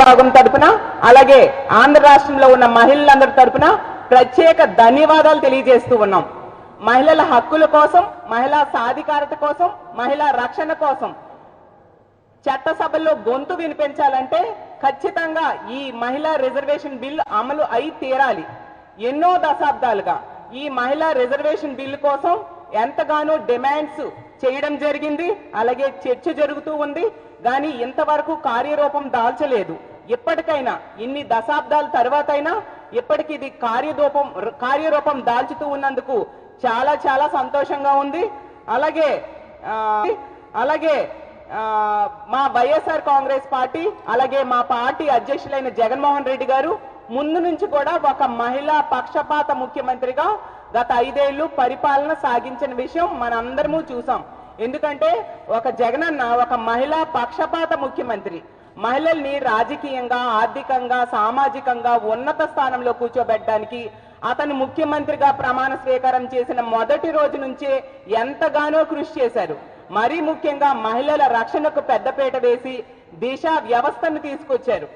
విభాగం తరపున అలాగే ఆంధ్ర రాష్ట్రంలో ఉన్న మహిళలందరి తరపున ప్రత్యేక ధన్యవాదాలు తెలియజేస్తూ ఉన్నాం. మహిళల హక్కుల కోసం, మహిళా సాధికారత కోసం, మహిళా రక్షణ కోసం చట్టసభల్లో గొంతు వినిపించాలంటే ఖచ్చితంగా ఈ మహిళా రిజర్వేషన్ బిల్ అమలు అయి తీరాలి. ఎన్నో దశాబ్దాలుగా ఈ మహిళా రిజర్వేషన్ బిల్ కోసం ఎంతగానో డిమాండ్స్ చేయడం జరిగింది, అలాగే చర్చ జరుగుతూ ఉంది. కానీ ఇంతవరకు కార్యరూపం దాల్చలేదు. ఇప్పటికైనా ఇన్ని దశాబ్దాల తర్వాతైనా ఇప్పటికి ఇది కార్యరూపం దాల్చుతూ ఉన్నందుకు చాలా చాలా సంతోషంగా ఉంది. అలాగే మా వైఎస్ఆర్ కాంగ్రెస్ పార్టీ అలాగే మా పార్టీ అధ్యక్షులైన జగన్మోహన్ రెడ్డి గారు ముందు నుంచి కూడా ఒక మహిళా పక్షపాత ముఖ్యమంత్రిగా గత 5 ఏళ్లు పరిపాలన సాగించిన విషయం మనందరము చూసాం. ఎందుకంటే ఒక జగనన్న ఒక మహిళా పక్షపాత ముఖ్యమంత్రి, మహిళల్ని రాజకీయంగా, ఆర్థికంగా, సామాజికంగా ఉన్నత స్థానంలో కూర్చోబెట్టడానికి అతను ముఖ్యమంత్రిగా ప్రమాణ స్వీకారం చేసిన మొదటి రోజు నుంచే ఎంతగానో కృషి చేశారు. మరీ ముఖ్యంగా మహిళల రక్షణకు పెద్దపీట వేసి దిశ వ్యవస్థను తీసుకొచ్చారు.